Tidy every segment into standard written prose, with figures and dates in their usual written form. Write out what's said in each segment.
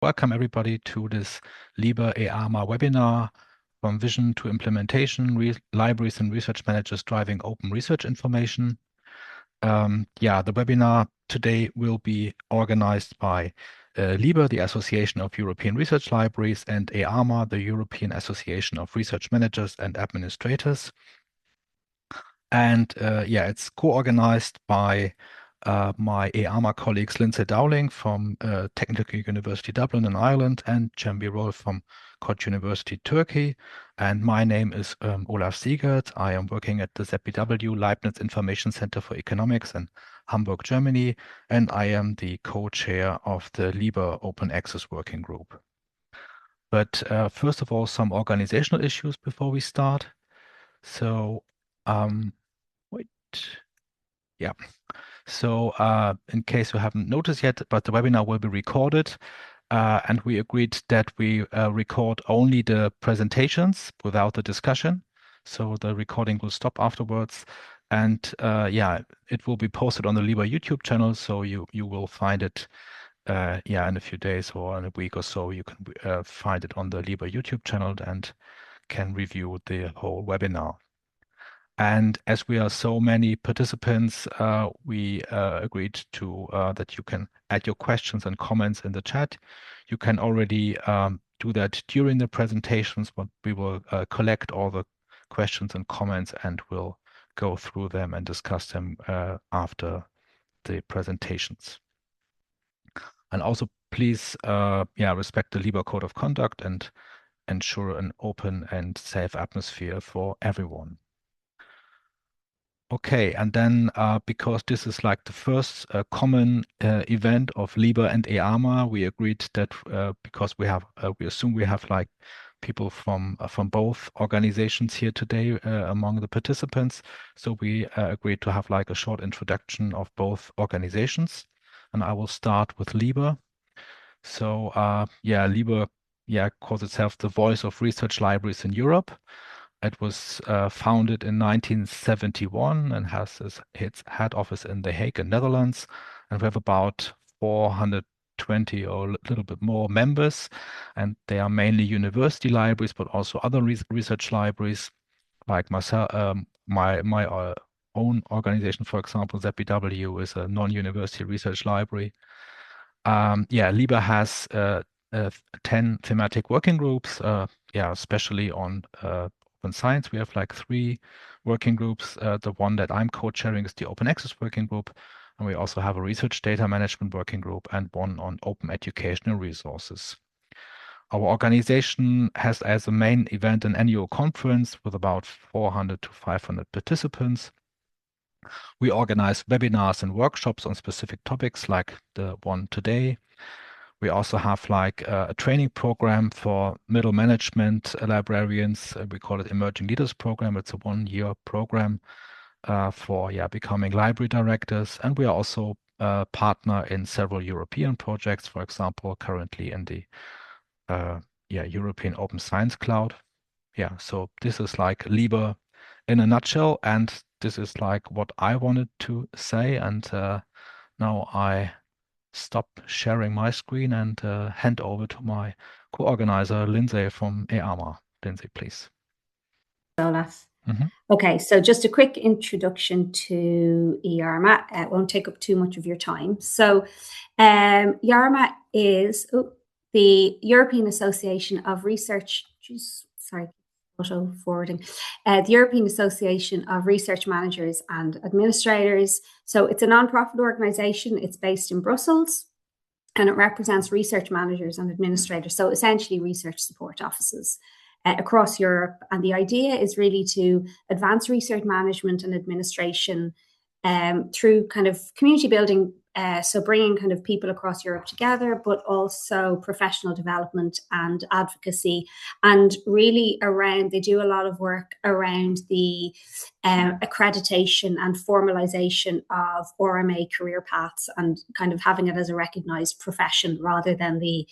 Welcome everybody to this LIBER-EARMA webinar, From Vision to Implementation, Libraries and Research Managers Driving Open Research Information. The webinar today will be organized by LIBER, the Association of European Research Libraries, and EARMA, the European Association of Research Managers and Administrators. And it's co-organized by my EARMA colleagues Lindsay Dowling from Technical University Dublin in Ireland and Birol from Koç University, Turkey. And my name is Olaf Siegert. I am working at the ZBW Leibniz Information Center for Economics in Hamburg, Germany, and I am the co-chair of the LIBER Open Access Working Group. But first of all, some organizational issues before we start. So, So in case you haven't noticed yet, but the webinar will be recorded, and we agreed that we record only the presentations without the discussion. So the recording will stop afterwards. And it will be posted on the LIBER YouTube channel. So you will find it in a few days or in a week or so. You can find it on the LIBER YouTube channel and can review the whole webinar. And as we are so many participants, we agreed to that you can add your questions and comments in the chat. You can already do that during the presentations, but we will collect all the questions and comments and we'll go through them and discuss them after the presentations. And also, please respect the LIBER Code of Conduct and ensure an open and safe atmosphere for everyone. Okay, and then because this is like the first common event of LIBER and EARMA, we agreed that because we assume we have like people from both organizations here today among the participants, so we agreed to have like a short introduction of both organizations, and I will start with LIBER. So LIBER calls itself the voice of research libraries in Europe. It was founded in 1971 and has its head office in The Hague in Netherlands. And we have about 420 or a little bit more members. And they are mainly university libraries, but also other research libraries, like myself, my own organization, for example, ZBW is a non-university research library. LIBER has 10 thematic working groups, especially on open science. We have like 3 working groups. The one that I'm co-chairing is the Open Access Working Group, and we also have a Research Data Management Working Group and one on Open Educational Resources. Our organization has as a main event an annual conference with about 400 to 500 participants. We organize webinars and workshops on specific topics like the one today. We also have like a training program for middle management librarians. We call it Emerging Leaders Program. It's a 1-year program for becoming library directors. And we are also a partner in several European projects, for example, currently in the European Open Science Cloud. So this is like LIBER in a nutshell. And this is like what I wanted to say. And now I stop sharing my screen and hand over to my co-organizer, Lindsay from EARMA. Lindsay, please. Olaf. Okay, so just a quick introduction to EARMA. It won't take up too much of your time. So EARMA is the European Association of Research, the European Association of Research Managers and Administrators. So it's a non-profit organization. It's based in Brussels and it represents research managers and administrators. So essentially research support offices across Europe. And the idea is really to advance research management and administration through kind of community building. So bringing kind of people across Europe together, but also professional development and advocacy, and really they do a lot of work around the accreditation and formalization of RMA career paths and kind of having it as a recognized profession rather than the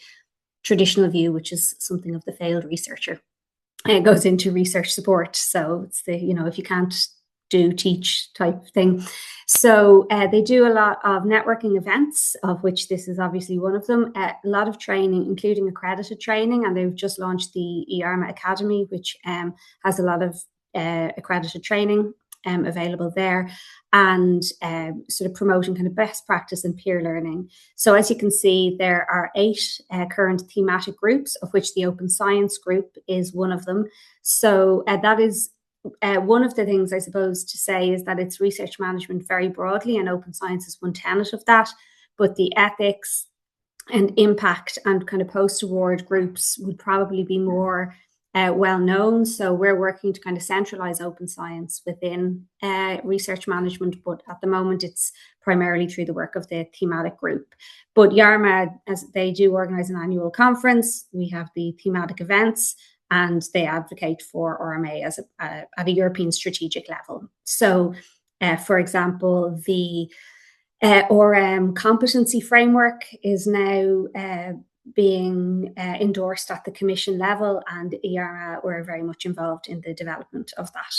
traditional view, which is something of the failed researcher. It goes into research support. So it's if you can't do teach type thing. So they do a lot of networking events, of which this is obviously one of them, a lot of training, including accredited training, and they've just launched the EARMA Academy, which has a lot of accredited training available there, and sort of promoting kind of best practice and peer learning. So as you can see, there are 8 current thematic groups, of which the Open Science group is one of them. So that is one of the things I suppose to say is that it's research management very broadly, and open science is one tenet of that. But the ethics and impact and kind of post-award groups would probably be more well known. So we're working to kind of centralize open science within research management, but at the moment it's primarily through the work of the thematic group. But IARMA, as they do organize an annual conference, we have the thematic events, and they advocate for RMA as at a European strategic level. So, for example, the RM competency framework is now being endorsed at the Commission level, and IARMA were very much involved in the development of that.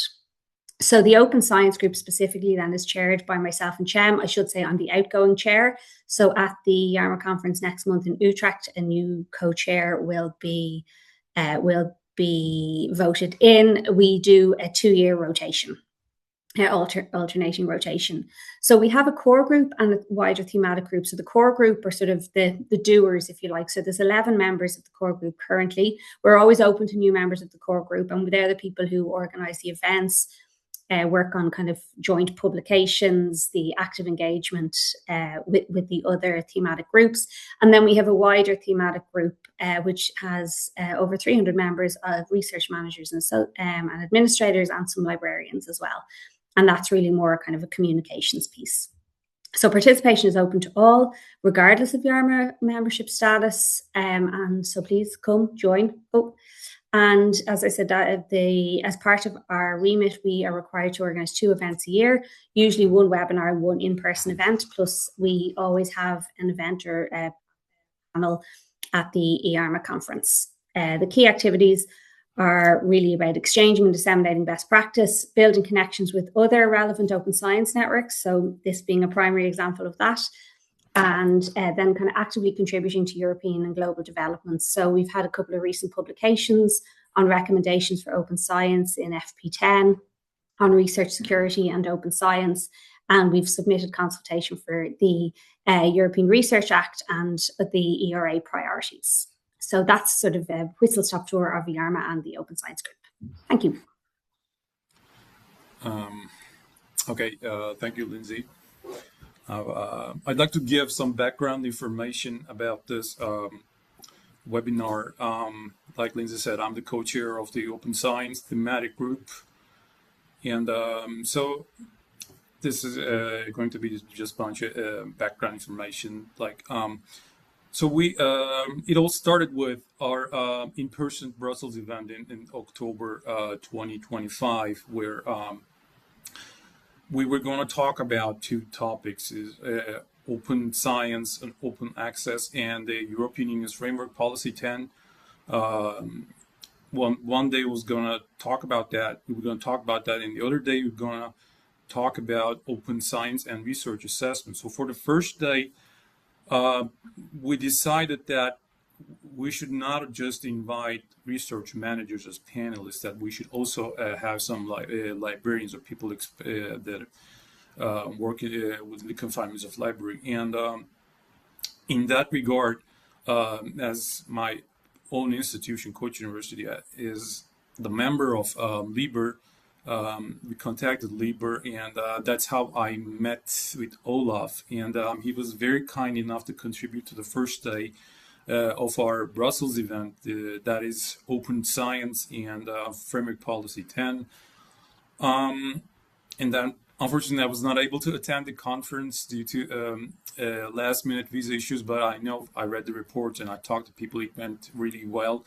So the Open Science Group specifically then is chaired by myself and Chem. I should say I'm the outgoing chair. So at the IARMA conference next month in Utrecht, a new co-chair will be voted in. We do a 2-year rotation, alternating rotation. So we have a core group and a wider thematic group. So the core group are sort of the doers, if you like. So there's 11 members of the core group currently. We're always open to new members of the core group, and they're the people who organize the events, work on kind of joint publications, the active engagement with the other thematic groups. And then we have a wider thematic group, which has over 300 members of research managers and administrators, and some librarians as well. And that's really more kind of a communications piece. So participation is open to all, regardless of your membership status. And so please come join. And as I said, as part of our remit, we are required to organise 2 events a year, usually one webinar and one in-person event. Plus, we always have an event or a panel at the IARMA conference. The key activities are really about exchanging and disseminating best practice, building connections with other relevant open science networks, so this being a primary example of that, and then kind of actively contributing to European and global developments. So we've had a couple of recent publications on recommendations for open science in FP10, on research security and open science, and we've submitted consultation for the European Research Act and the ERA priorities. So that's sort of a whistle-stop tour of IARMA and the Open Science Group. Thank you. Okay, thank you, Lindsay. I'd like to give some background information about this webinar. Like Lindsay said, I'm the co-chair of the Open Science Thematic Group. And so this is going to be just a bunch of background information. So it all started with our in-person Brussels event in October 2025, where we were going to talk about 2 topics: open science and open access, and the European Union's Framework Policy 10. One day was going to talk about that. We were going to talk about that, and the other day we were going to talk about open science and research assessment. So for the first day, we decided that we should not just invite research managers as panelists, that we should also have some librarians or people that work with the confinements of library. And in that regard, as my own institution, Coach University, is the member of LIBER, we contacted LIBER, and that's how I met with Olaf. And he was very kind enough to contribute to the first day of our Brussels event, that is Open Science and Framework Policy 10. And then, unfortunately, I was not able to attend the conference due to last-minute visa issues, but I read the reports and I talked to people. It went really well.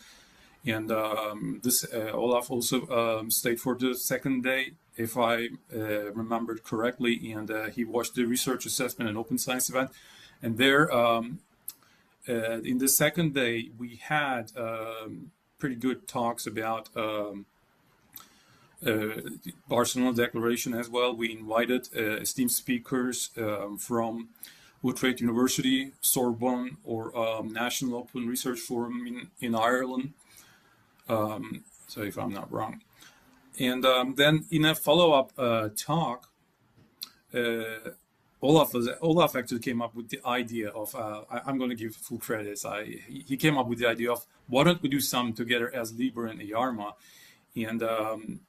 And Olaf also stayed for the second day, if I remembered correctly, and he watched the research assessment and open science event. And there, in the second day, we had pretty good talks about Barcelona Declaration as well. We invited esteemed speakers from Utrecht University, Sorbonne, or National Open Research Forum in Ireland. So if I'm not wrong. And then in a follow-up talk, Olaf actually came up with the idea of, I'm going to give full credits. He came up with the idea of, why don't we do something together as LIBER and EARMA? And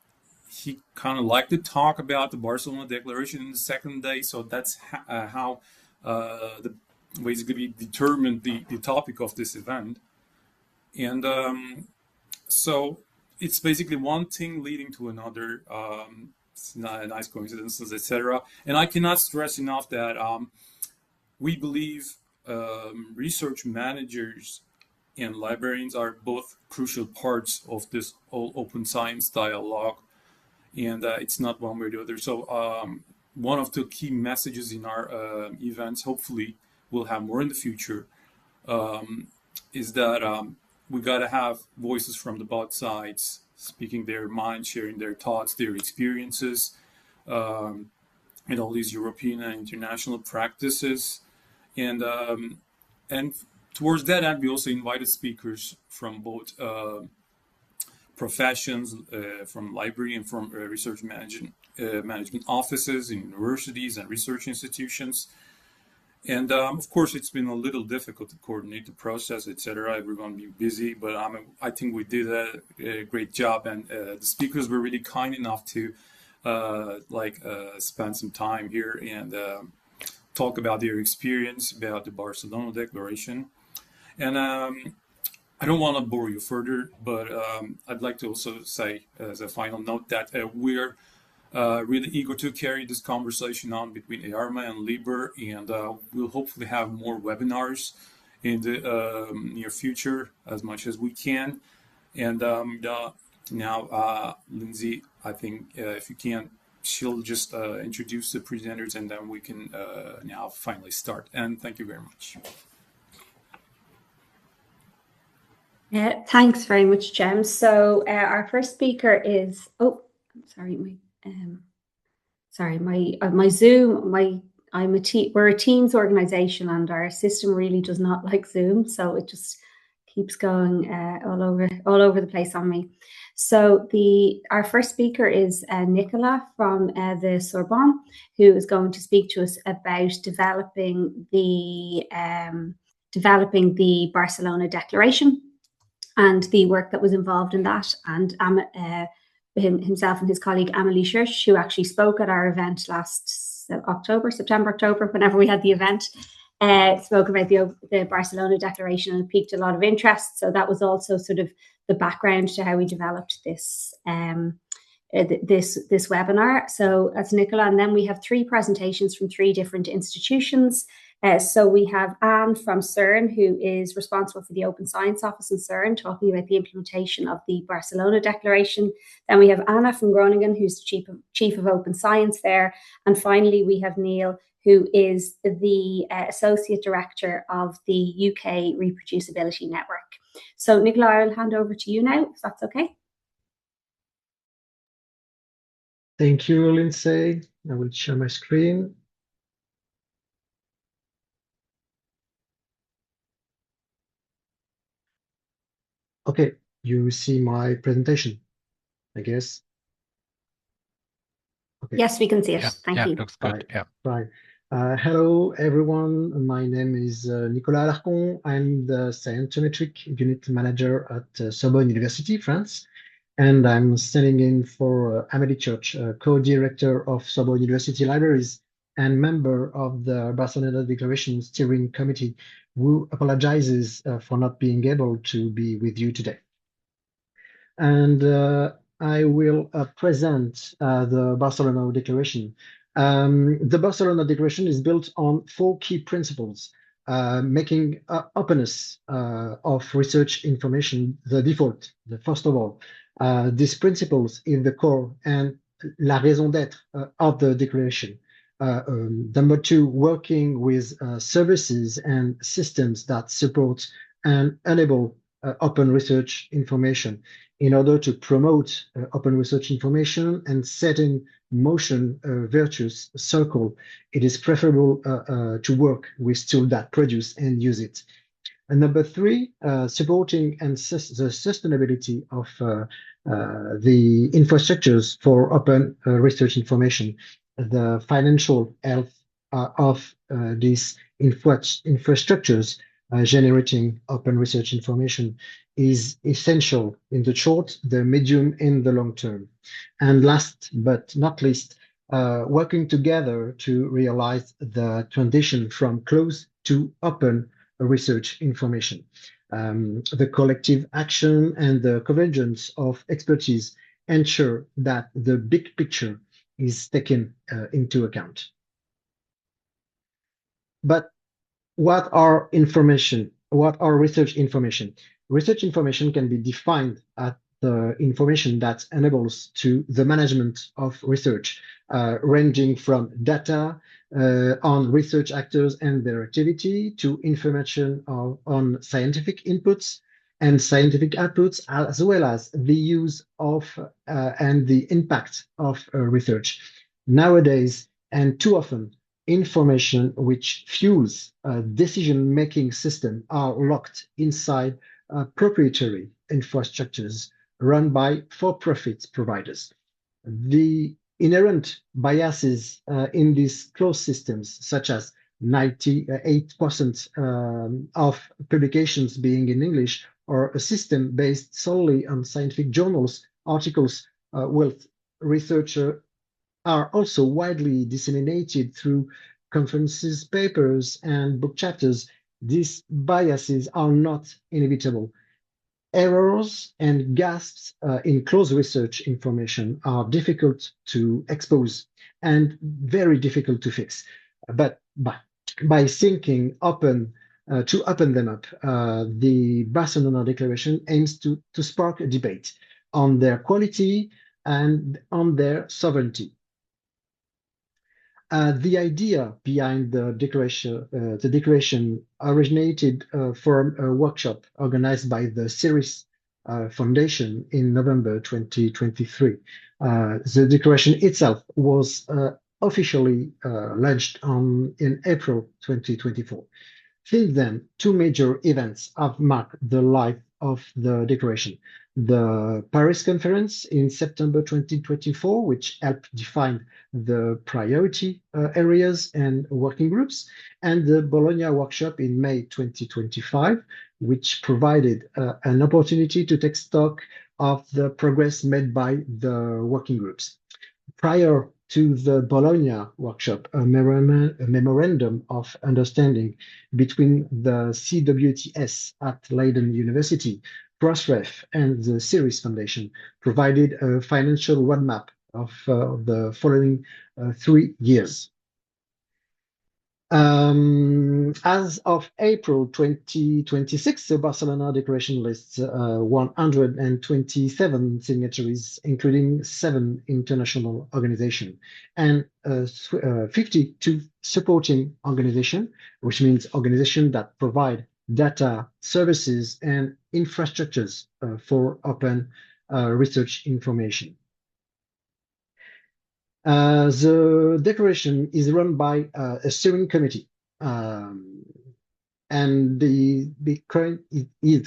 he kind of liked to talk about the Barcelona Declaration in the second day. So that's how basically we determined the topic of this event. And so it's basically one thing leading to another. It's not a nice coincidences, etc. And I cannot stress enough that we believe research managers and librarians are both crucial parts of this whole open science dialogue, and it's not one way or the other. So one of the key messages in our events, hopefully we'll have more in the future, is that we got to have voices from the both sides, speaking their mind, sharing their thoughts, their experiences, and all these European and international practices. And towards that end, we also invited speakers from both professions, from library and from research management offices in universities and research institutions. And of course, it's been a little difficult to coordinate the process, etc. Everyone being busy, but I think we did a great job, and the speakers were really kind enough to spend some time here and talk about their experience about the Barcelona Declaration. And I don't want to bore you further, but I'd like to also say as a final note that we're really eager to carry this conversation on between EARMA and LIBER, and we'll hopefully have more webinars in the near future as much as we can. And now, Lindsay, I think if you can, she'll just introduce the presenters, and then we can now finally start. And thank you very much. Thanks very much, Jem. So our first speaker is, my Zoom, we're a Teams organization, and our system really does not like Zoom, so it just keeps going all over the place on me. So our first speaker is Nicolas from the Sorbonne, who is going to speak to us about developing the Barcelona Declaration and the work that was involved in that, and himself and his colleague Amélie Schurch, who actually spoke at our event last September, October, whenever we had the event, spoke about the Barcelona Declaration, and it piqued a lot of interest. So that was also sort of the background to how we developed this this webinar. So that's Nicolas, and then we have three presentations from three different institutions. So we have Anne from CERN, who is responsible for the Open Science Office in CERN, talking about the implementation of the Barcelona Declaration. Then we have Anna from Groningen, who's the Chief of Open Science there. And finally, we have Neil, who is the Associate Director of the UK Reproducibility Network. So Nicolas, I'll hand over to you now, if that's okay. Thank you, Lindsay. I will share my screen. Okay, you see my presentation, I guess. Okay. Yes, we can see it. Yeah, Thank you. Looks good. Right. Yeah. Right. Hello, everyone. My name is Nicolas Alarcon. I'm the Scientometric Unit Manager at Sorbonne University, France. And I'm standing in for Amélie Schurch, co-director of Sorbonne University Libraries and member of the Barcelona Declaration Steering Committee, who apologizes for not being able to be with you today. And I will present the Barcelona Declaration. The Barcelona Declaration is built on 4 key principles, making openness of research information the default, the first of all. These principles in the core and la raison d'être of the declaration. Number 2, working with services and systems that support and enable open research information. In order to promote open research information and set in motion a virtuous circle, it is preferable to work with tools that produce and use it. And number three, supporting and the sustainability of the infrastructures for open research information. The financial health of these infrastructures generating open research information is essential in the short, the medium, and the long term. And last but not least, working together to realize the transition from closed to open research information. The collective action and the convergence of expertise ensure that the big picture is taken into account. But what are information? What are research information? Research information can be defined as the information that enables to the management of research, ranging from data on research actors and their activity to information on scientific inputs and scientific outputs, as well as the use of and the impact of research. Nowadays, and too often, information which fuels a decision-making system are locked inside proprietary infrastructures run by for-profit providers. The inherent biases in these closed systems, such as 98% of publications being in English, or a system based solely on scientific journals, articles, with researchers are also widely disseminated through conferences, papers, and book chapters. These biases are not inevitable. Errors and gaps in closed research information are difficult to expose and very difficult to fix. But by thinking open, to open them up, the Barcelona Declaration aims to spark a debate on their quality and on their sovereignty. The idea behind the declaration originated from a workshop organized by the CERN Foundation in November 2023. The declaration itself was officially launched in April 2024. Since then, two major events have marked the life of the declaration. The Paris Conference in September 2024, which helped define the priority areas and working groups, and the Bologna workshop in May 2025, which provided an opportunity to take stock of the progress made by the working groups. Prior to the Bologna workshop, a memorandum of understanding between the CWTS at Leiden University, Crossref, and the CERN Foundation provided a financial roadmap of the following 3 years. As of April 2026, the Barcelona Declaration lists 127 signatories, including 7 international organizations and 52 supporting organizations, which means organizations that provide data, services, and infrastructures for open research information. The declaration is run by a steering committee, and is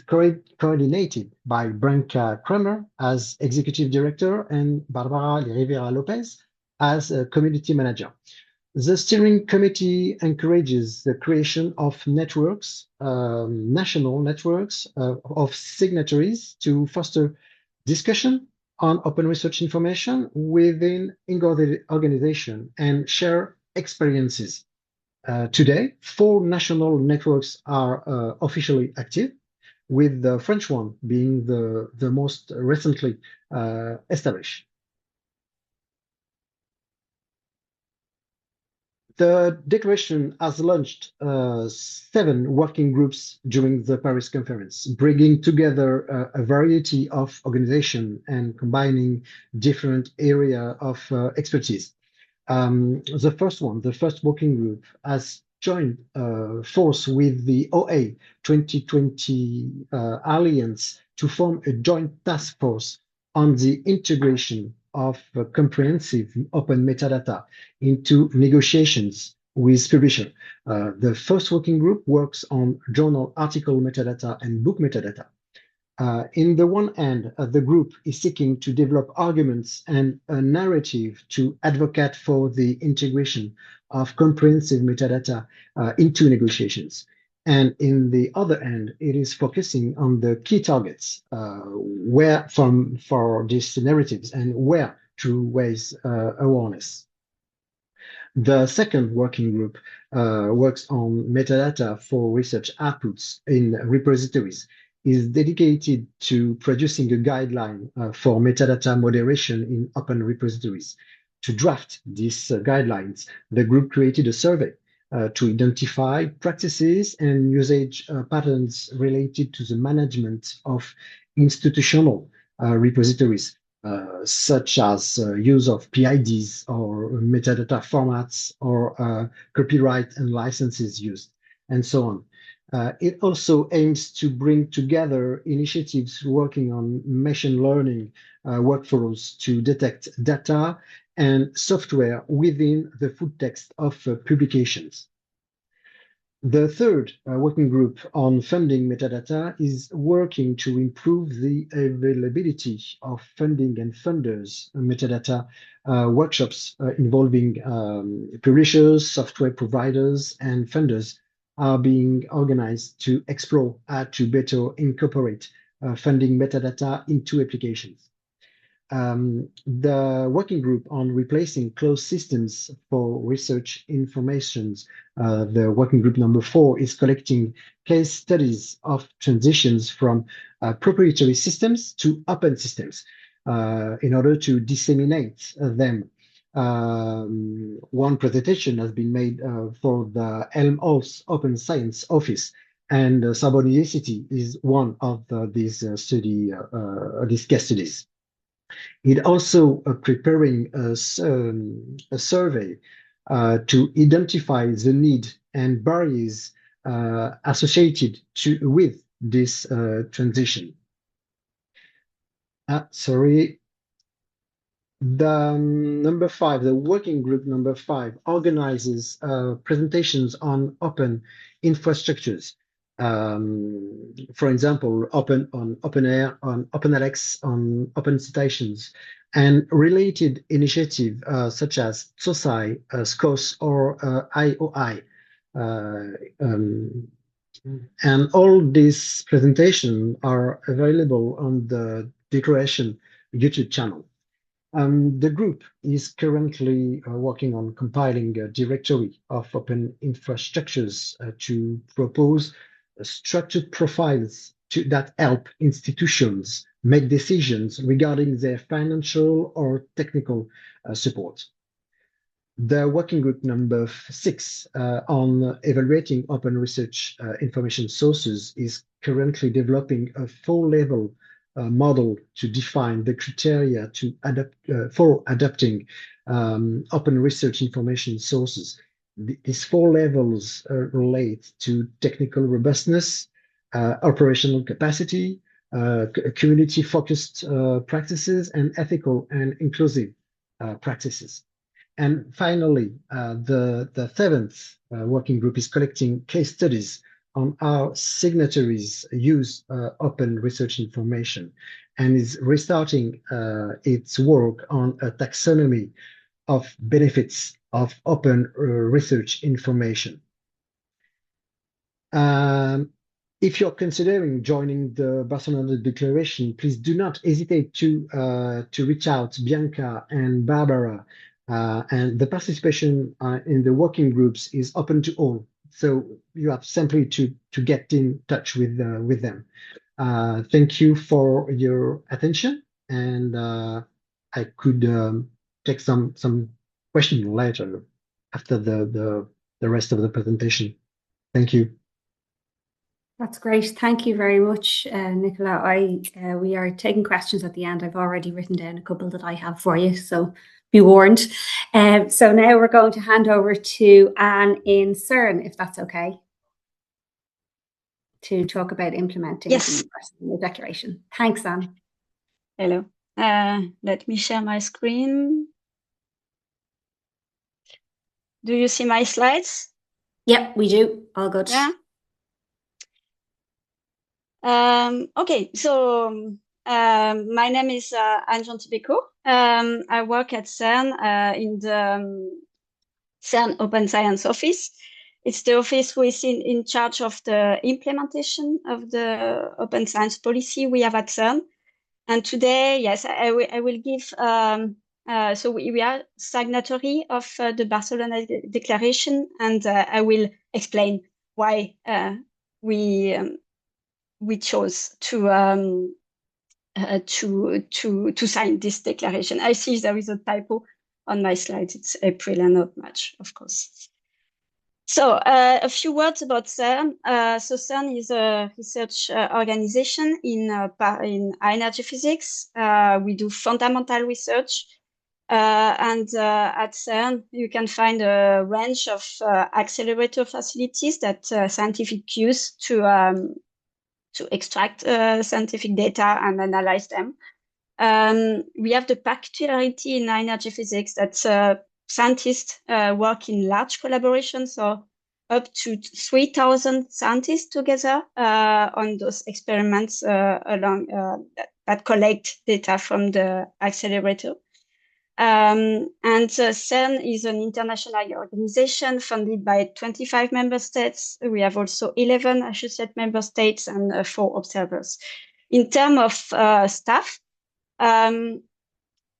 coordinated by Branca Kramer as executive director and Barbara Rivera Lopez as a community manager. The steering committee encourages the creation of networks, national networks of signatories to foster discussion on open research information within organization and share experiences. Today, 4 national networks are officially active, with the French one being the most recently established. The declaration has launched 7 working groups during the Paris Conference, bringing together a variety of organizations and combining different areas of expertise. The first working group has joined force with the OA 2020 Alliance to form a joint task force on the integration of comprehensive open metadata into negotiations with publisher. The first working group works on journal article metadata and book metadata. In the one hand, the group is seeking to develop arguments and a narrative to advocate for the integration of comprehensive metadata into negotiations. And in the other hand, it is focusing on the key targets for these narratives and where to raise awareness. The second working group works on metadata for research outputs in repositories, is dedicated to producing a guideline for metadata moderation in open repositories. To draft these guidelines, the group created a survey to identify practices and usage patterns related to the management of institutional repositories, such as use of PIDs or metadata formats or copyright and licenses used, and so on. It also aims to bring together initiatives working on machine learning workflows to detect data and software within the full text of publications. The third working group on funding metadata is working to improve the availability of funding and funders metadata workshops involving publishers, software providers, and funders are being organized to explore how to better incorporate funding metadata into applications. The working group on replacing closed systems for research informations, the working group number 4, is collecting case studies of transitions from proprietary systems to open systems in order to disseminate them. One presentation has been made for the Helmholtz Open Science Office, and Sorbonne University is one of these case studies. It also preparing a survey to identify the need and barriers associated with this transition. Sorry. The number 5, the working group number 5, organizes presentations on open infrastructures. For example, on OpenAir, on OpenAlex, on Open Citations, and related initiatives such as SOSI, SCOS, or IOI. And all these presentations are available on the Declaration YouTube channel. The group is currently working on compiling a directory of open infrastructures to propose structured profiles that help institutions make decisions regarding their financial or technical support. The working group number 6 on evaluating open research information sources is currently developing a 4-level model to define the criteria to for adopting open research information sources. These 4 levels relate to technical robustness, operational capacity, community-focused practices, and ethical and inclusive practices. And finally, the 7th working group is collecting case studies on how signatories use open research information, and is restarting its work on a taxonomy of benefits of open research information. If you're considering joining the Barcelona Declaration, please do not hesitate to reach out Bianca and Barbara, and the participation in the working groups is open to all. So you have simply to get in touch with them. Thank you for your attention, and I could take some questions later after the rest of the presentation. Thank you. That's great. Thank you very much, Nicolas. We are taking questions at the end. I've already written down a couple that I have for you. So be warned. So now we're going to hand over to Anne in CERN, if that's okay, to talk about implementing the Barcelona Declaration. Thanks, Anne. Hello. Let me share my screen. Do you see my slides? Yep, we do. All good. Yeah. Okay, so my name is Anne Gentil-Beccot. I work at CERN in the CERN Open Science Office. It's the office who is in charge of the implementation of the open science policy we have at CERN. And today, yes, I will give, so we are signatory of the Barcelona Declaration, and I will explain why we chose to sign this declaration. I see there is a typo on my slides. It's April and not March, of course. So a few words about CERN. So CERN is a research organization in high energy physics. We do fundamental research. And at CERN, you can find a range of accelerator facilities that scientific use to extract scientific data and analyze them. We have the peculiarity in high energy physics that scientists work in large collaborations, so up to 3,000 scientists together on those experiments that collect data from the accelerator. And CERN is an international organization funded by 25 member states. We have also 11 associate member states and 4 observers. In terms of staff,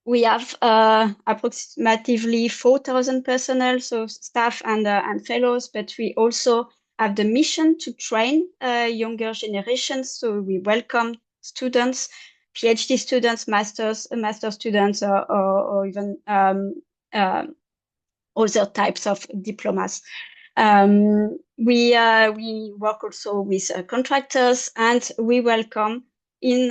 we have approximately 4,000 personnel, so staff and fellows, but we also have the mission to train younger generations. So we welcome students, PhD students, master students, or even other types of diplomas. We work also with contractors, and we welcome in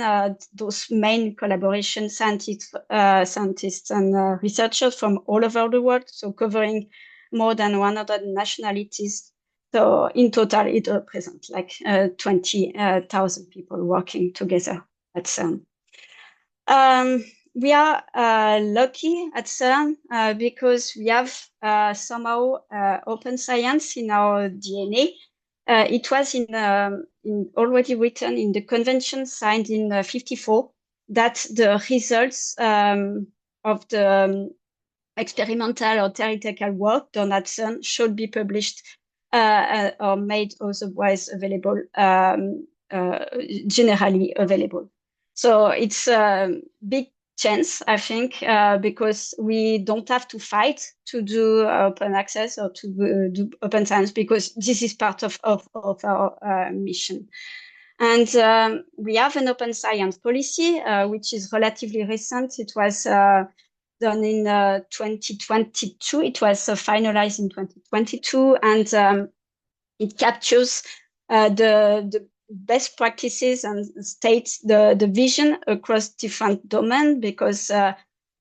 those main collaboration scientists and researchers from all over the world, so covering more than 100 nationalities. So in total, it represents like 20,000 people working together at CERN. We are lucky at CERN because we have somehow open science in our DNA. It was already written in the convention signed in 1954 that the results of the experimental or theoretical work done at CERN should be published or made otherwise available, generally available. So it's a big chance, I think, because we don't have to fight to do open access or to do open science, because this is part of our mission. And we have an open science policy, which is relatively recent. It was done in 2022. It was finalized in 2022, and it captures the best practices and states the vision across different domains, because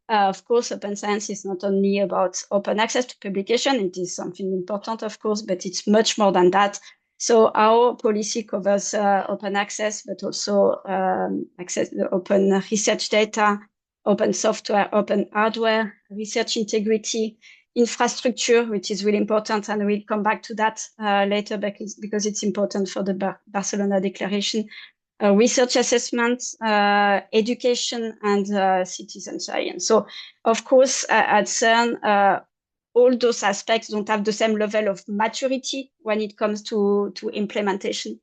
of course open science is not only about open access to publication. It is something important, of course, but it's much more than that. So our policy covers open access, but also access to open research data, open software, open hardware, research integrity, infrastructure, which is really important, and we'll come back to that later because it's important for the Barcelona Declaration, research assessment, education, and citizen science. So, of course, at CERN, all those aspects don't have the same level of maturity when it comes to implementation.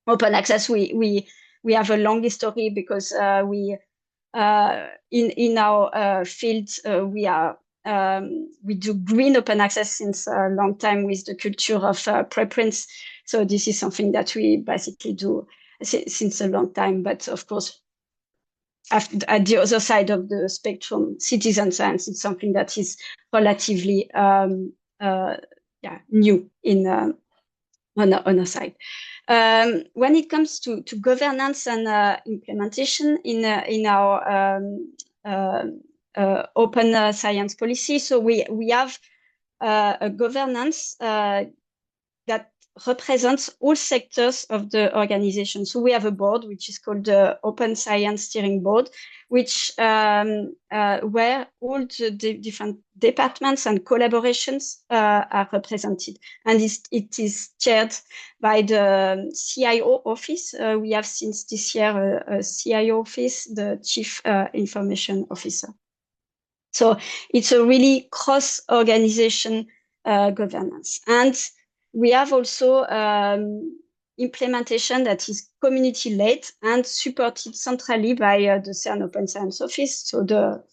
Open access, we have a long history because in our field we do green open access since a long time with the culture of preference. So this is something that we basically do since a long time. But of course, at the other side of the spectrum, citizen science is something that is relatively new on our side. When it comes to governance and implementation in our open science policy. So we have a governance that represents all sectors of the organization. So we have a board, which is called the Open Science Steering Board, which where all the different departments and collaborations are represented. And it is chaired by the CIO office. We have since this year a CIO office, the Chief Information Officer. So it's a really cross-organization governance. And we have also implementation that is community-led and supported centrally by the CERN Open Science Office, so the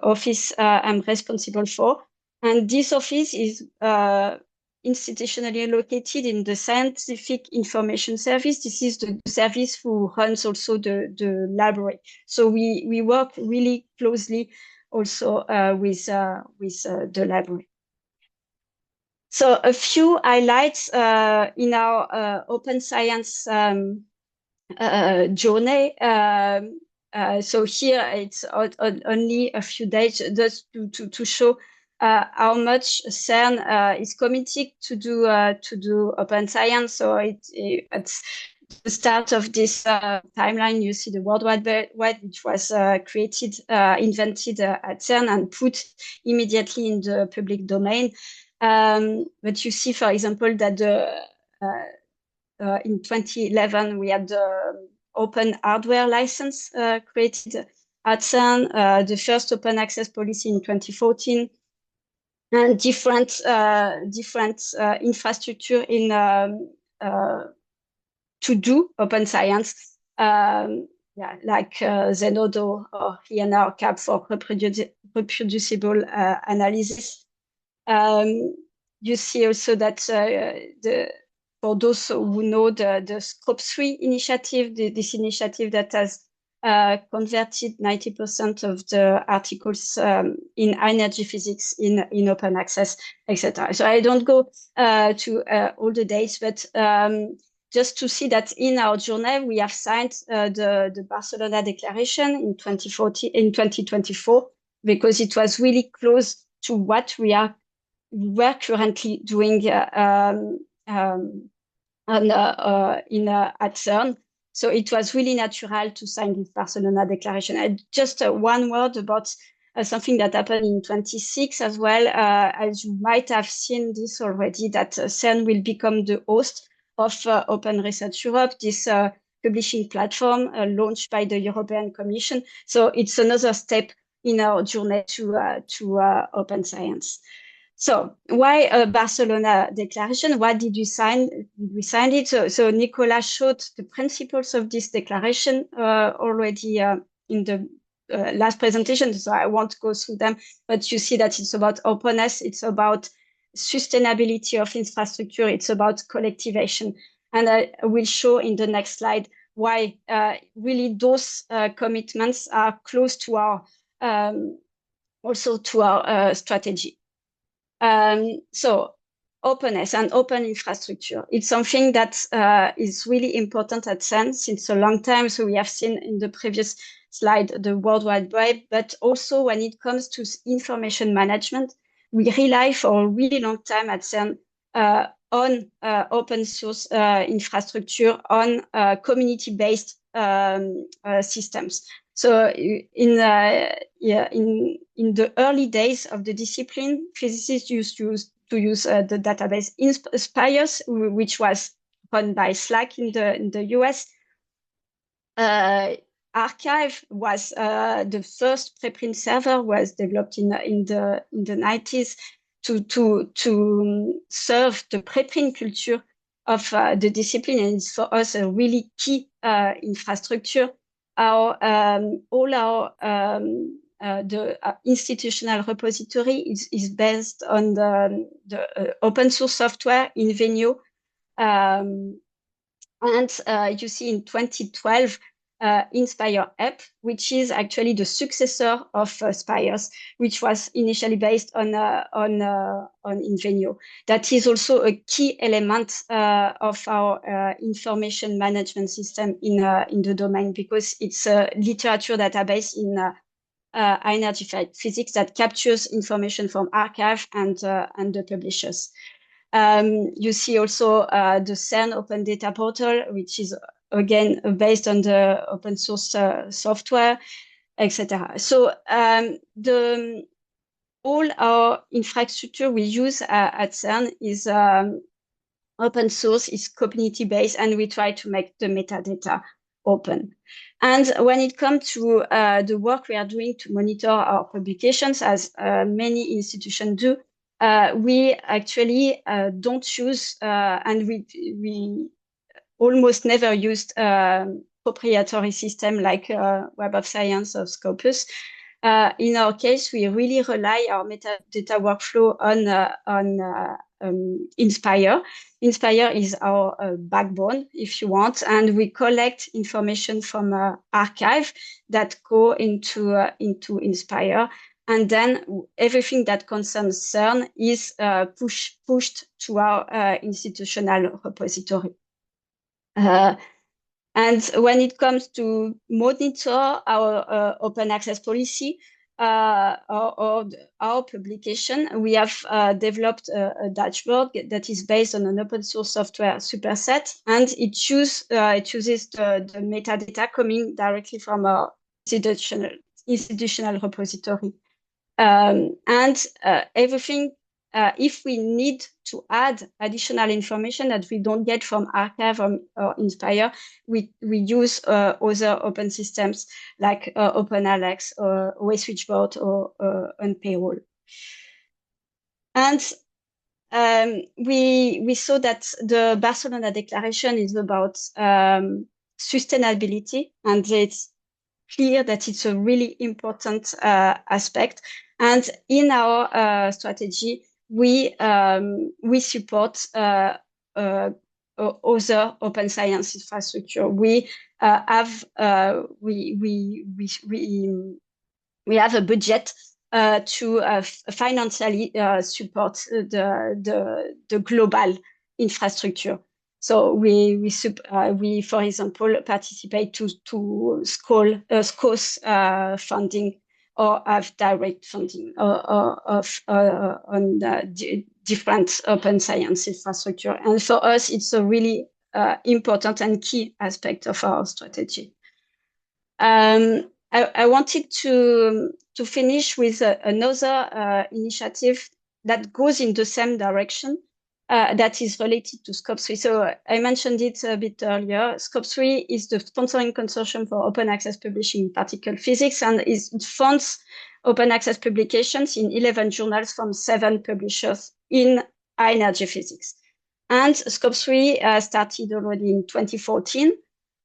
office I'm responsible for. And this office is institutionally located in the Scientific Information Service. This is the service who runs also the library. So we work really closely also with the library. So a few highlights in our open science journey. So here it's only a few days just to show how much CERN is committed to do open science. So it's the start of this timeline. You see the World Wide Web, which was created, invented at CERN and put immediately in the public domain. But you see, for example, that in 2011, we had the open hardware license created at CERN, the first open access policy in 2014, and different infrastructure in to do open science, like Zenodo or INR CAP for reproducible analysis. You see also that for those who know the Scope 3 initiative, this initiative that has converted 90% of the articles in energy physics in open access, etc. So I don't go to all the dates, but just to see that in our journey, we have signed the Barcelona Declaration in 2024, because it was really close to what we're currently doing at CERN. So it was really natural to sign this Barcelona Declaration. And just one word about something that happened in 2026 as well. As you might have seen this already, that CERN will become the host of Open Research Europe, this publishing platform launched by the European Commission. So it's another step in our journey to open science. So why a Barcelona Declaration? Why did we sign it? So Nicolas showed the principles of this declaration already in the last presentation, so I won't go through them, but you see that it's about openness, it's about sustainability of infrastructure, it's about collectivization. And I will show in the next slide why really those commitments are close to our also to our strategy. So openness and open infrastructure, it's something that is really important at CERN since a long time. So we have seen in the previous slide the World Wide Web, but also when it comes to information management, we rely for a really long time at CERN on open source infrastructure, on community-based systems. So in the early days of the discipline, physicists used to use the database Spires, which was run by Slack in the US. Archive was the first preprint server, was developed in the 90s to serve the preprint culture of the discipline, and it's for us a really key infrastructure. All our the institutional repository is based on the open source software in Venio, and you see in 2012 Inspire app, which is actually the successor of Spires, which was initially based on Invenio. That is also a key element of our information management system in the domain, because it's a literature database high energy physics that captures information from archive and the publishers. You see also the CERN Open Data Portal, which is again based on the open source software, etc. So all our infrastructure we use at CERN is open source, is community based, and we try to make the metadata open. And when it comes to the work we are doing to monitor our publications, as many institutions do, we actually don't use, and we almost never used proprietary system like Web of Science or Scopus. In our case, we really rely our metadata workflow on Inspire. Inspire is our backbone, if you want, and we collect information from archive that go into Inspire, and then everything that concerns CERN is pushed to our institutional repository. And when it comes to monitor our open access policy or our publication, we have developed a dashboard that is based on an open source software superset, and it uses the metadata coming directly from our institutional repository. And everything, if we need to add additional information that we don't get from archive or Inspire, we use other open systems like OpenAlex or OS Switchboard or Birol. And we saw that the Barcelona Declaration is about sustainability, and it's clear that it's a really important aspect. And in our strategy, we support other open science infrastructure. We have we have a budget to financially support the global infrastructure. So we for example participate to SCOS funding, or have direct funding on different open science infrastructure. And for us, it's a really important and key aspect of our strategy. I wanted to finish with another initiative that goes in the same direction, that is related to Scope 3. So I mentioned it a bit earlier. Scope 3 is the sponsoring consortium for open access publishing in particle physics, and it funds open access publications in 11 journals from 7 publishers in high energy physics. And Scope 3 started already in 2014.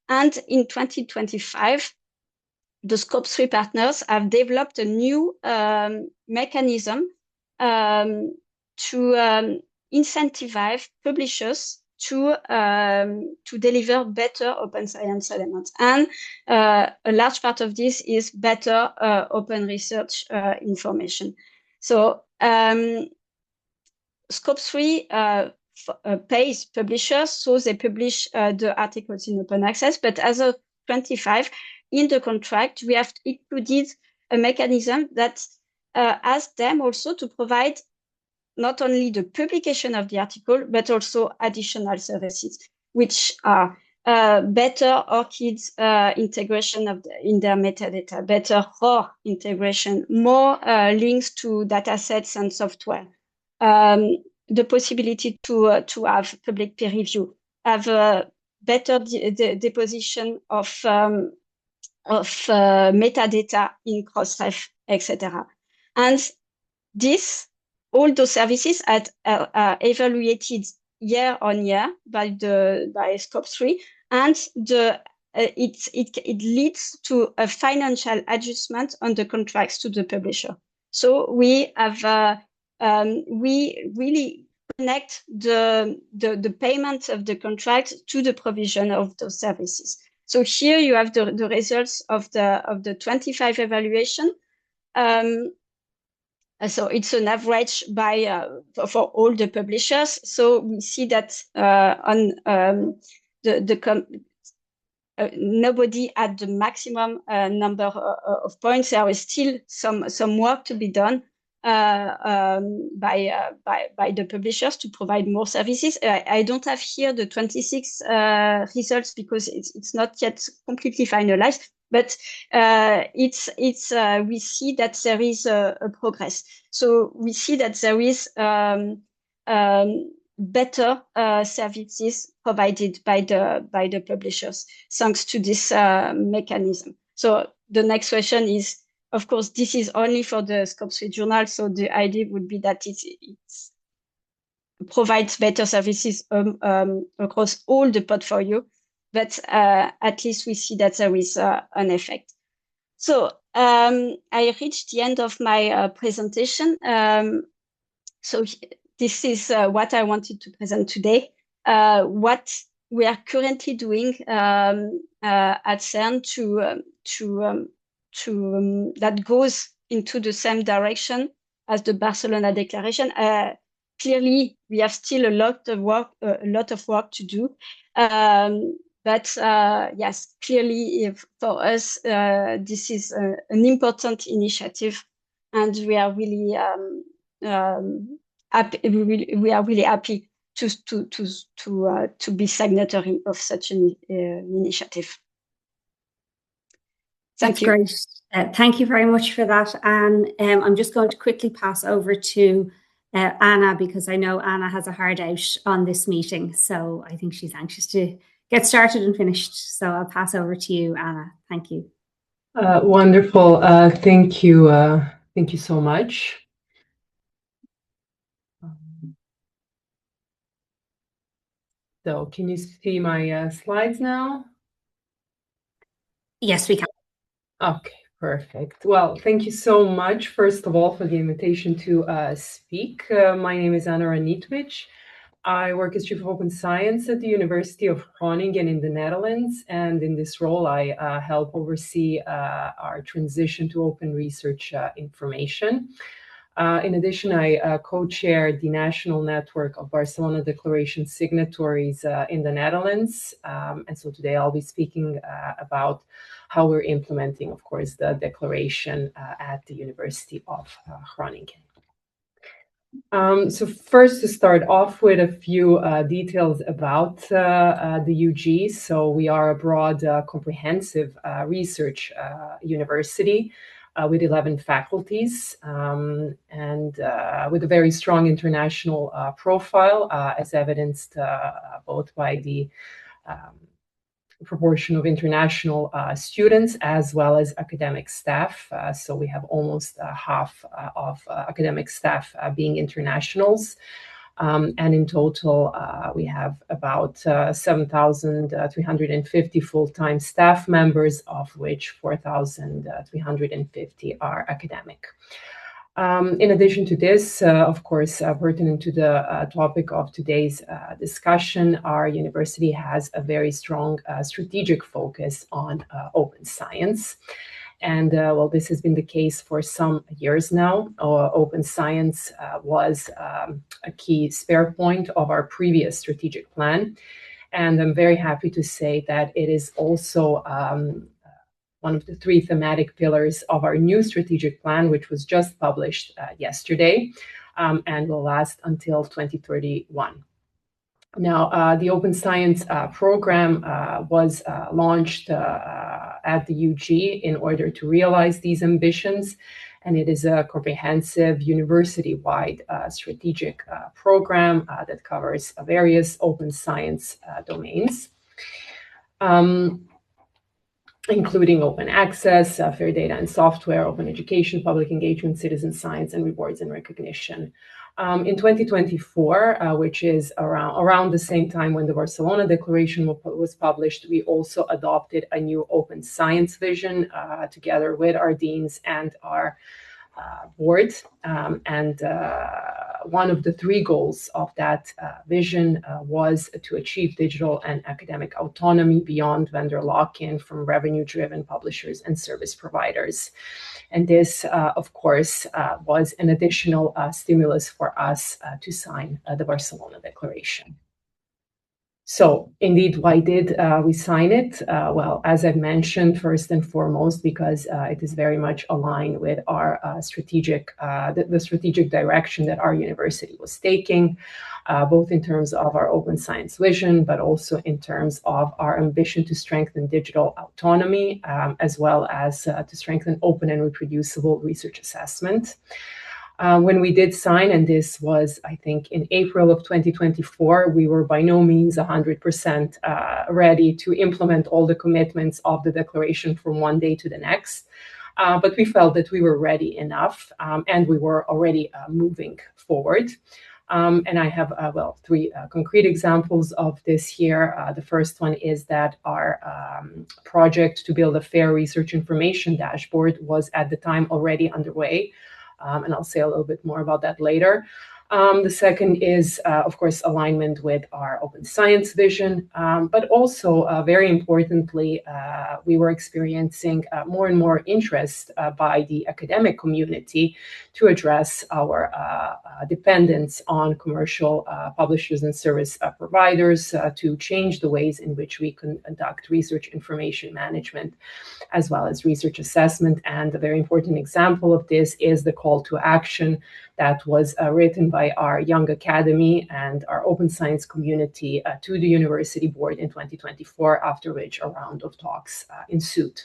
And in 2025, the Scope 3 partners have developed a new mechanism to incentivize publishers to deliver better open science elements. And a large part of this is better open research information. So Scope 3 pays publishers, so they publish the articles in open access. But as of 25, in the contract, we have included a mechanism that asks them also to provide not only the publication of the article, but also additional services, which are better ORCID integration in their metadata, better ROR integration, more links to datasets and software, the possibility to have public peer review, have a better deposition of metadata in Crossref, etc. And all those services are evaluated year on year by Scope 3, and it leads to a financial adjustment on the contracts to the publisher. So we have we really connect the payment of the contract to the provision of those services. So here you have the results of the 25 evaluation. So it's an average for all the publishers. So we see that on nobody at the maximum number of points. There is still some work to be done by the publishers to provide more services. I don't have here the 26 results because it's not yet completely finalized, but we see that there is a progress. So we see that there is better services provided by the publishers thanks to this mechanism. So the next question is, of course, this is only for the Scope 3 journal, so the idea would be that it provides better services across all the portfolio, but at least we see that there is an effect. So I reached the end of my presentation. So this is what I wanted to present today. What we are currently doing at CERN that goes into the same direction as the Barcelona Declaration. Clearly, we have still a lot of work to do. But yes, clearly, for us, this is an important initiative, and we are really happy. We are really happy to be signatory of such an initiative. That's great. Thank you very much for that, Anne. I'm just going to quickly pass over to Anna, because I know Anna has a hard out on this meeting, so I think she's anxious to get started and finished. So I'll pass over to you, Anna. Thank you. Wonderful. Thank you. Thank you so much. So can you see my slides now? Yes, we can. Okay, perfect. Well, thank you so much, first of all, for the invitation to speak. My name is Anna Ranitovic. I work as Chief of Open Science at the University of Groningen in the Netherlands. And in this role, I help oversee our transition to open research information. In addition, I co-chair the National Network of Barcelona Declaration signatories in the Netherlands. And so today I'll be speaking about how we're implementing, of course, the declaration at the University of Groningen. So first, to start off with a few details about the UG. So we are a broad, comprehensive research university with 11 faculties and with a very strong international profile, as evidenced both by the proportion of international students as well as academic staff. So we have almost half of academic staff being internationals. And in total, we have about 7,350 full-time staff members, of which 4,350 are academic. In addition to this, of course, pertinent to the topic of today's discussion, our university has a very strong strategic focus on open science. And well, this has been the case for some years now. Open science was a key spare point of our previous strategic plan. And I'm very happy to say that it is also one of the three thematic pillars of our new strategic plan, which was just published yesterday and will last until 2031. Now, the Open Science program was launched at the UG in order to realize these ambitions, and it is a comprehensive university-wide strategic program that covers various open science domains, including open access, fair data and software, open education, public engagement, citizen science, and rewards and recognition. In 2024, which is around the same time when the Barcelona Declaration was published, we also adopted a new open science vision together with our deans and our board. And one of the three goals of that vision was to achieve digital and academic autonomy beyond vendor lock-in from revenue-driven publishers and service providers. And this, of course, was an additional stimulus for us to sign the Barcelona Declaration. So indeed, why did we sign it? Well, as I've mentioned, first and foremost, because it is very much aligned with our strategic direction that our university was taking, both in terms of our open science vision, but also in terms of our ambition to strengthen digital autonomy, as well as to strengthen open and reproducible research assessment. When we did sign, and this was, I think, in April of 2024, we were by no means 100% ready to implement all the commitments of the declaration from one day to the next. But we felt that we were ready enough, and we were already moving forward. And I have, three concrete examples of this here. The first one is that our project to build a fair research information dashboard was at the time already underway. And I'll say a little bit more about that later. The second is, of course, alignment with our open science vision, but also, very importantly, we were experiencing more and more interest by the academic community to address our dependence on commercial publishers and service providers to change the ways in which we conduct research information management, as well as research assessment. And a very important example of this is the call to action that was written by our Young Academy and our open science community to the university board in 2024, after which a round of talks ensued.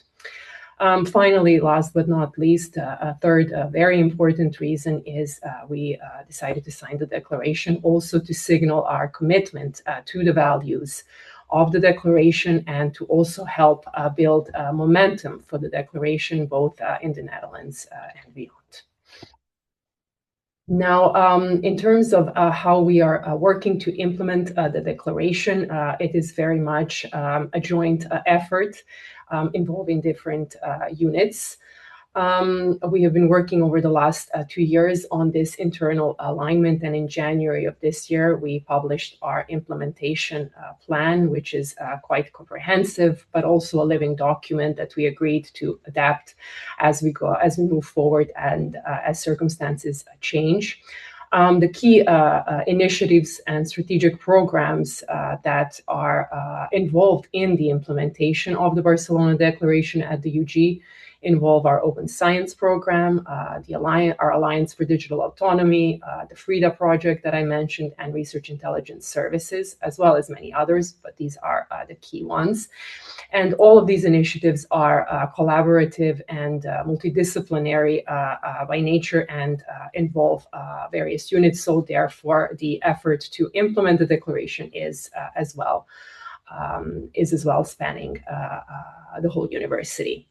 Finally, last but not least, a third very important reason is we decided to sign the declaration also to signal our commitment to the values of the declaration and to also help build momentum for the declaration, both in the Netherlands and beyond. Now, in terms of how we are working to implement the declaration, it is very much a joint effort involving different units. We have been working over the last 2 years on this internal alignment, and in January of this year, we published our implementation plan, which is quite comprehensive, but also a living document that we agreed to adapt as we move forward and as circumstances change. The key initiatives and strategic programs that are involved in the implementation of the Barcelona Declaration at the UG involve our open science program, our Alliance for Digital Autonomy, the FRIDA project that I mentioned, and research intelligence services, as well as many others, but these are the key ones. And all of these initiatives are collaborative and multidisciplinary by nature and involve various units. So therefore, the effort to implement the declaration is as well spanning the whole university.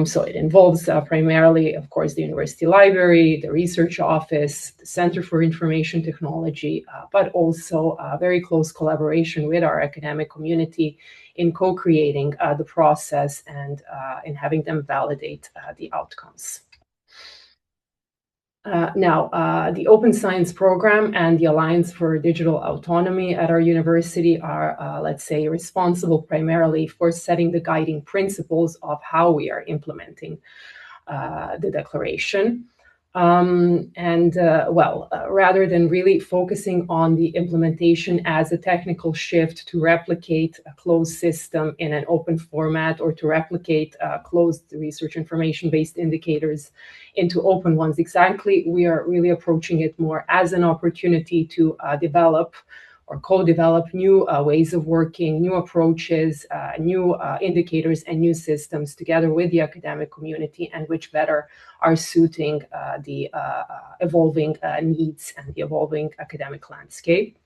So it involves primarily, of course, the university library, the research office, the Center for Information Technology, but also very close collaboration with our academic community in co-creating the process and in having them validate the outcomes. Now, the Open Science Program and the Alliance for Digital Autonomy at our university are, let's say, responsible primarily for setting the guiding principles of how we are implementing the declaration. Rather than really focusing on the implementation as a technical shift to replicate a closed system in an open format or to replicate closed research information-based indicators into open ones, we are really approaching it more as an opportunity to develop or co-develop new ways of working, new approaches, new indicators and new systems together with the academic community, and which better are suiting the evolving needs and the evolving academic landscape.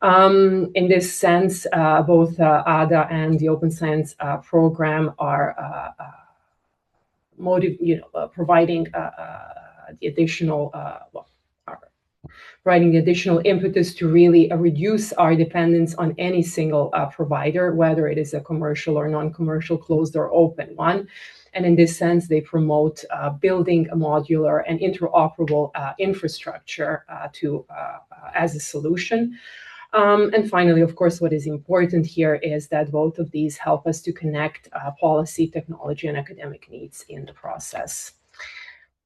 In this sense, both ADA and the Open Science Program are providing the additional providing the additional impetus to really reduce our dependence on any single provider, whether it is a commercial or non-commercial, closed or open one. And in this sense, they promote building a modular and interoperable infrastructure as a solution. And finally, of course, what is important here is that both of these help us to connect policy, technology, and academic needs in the process.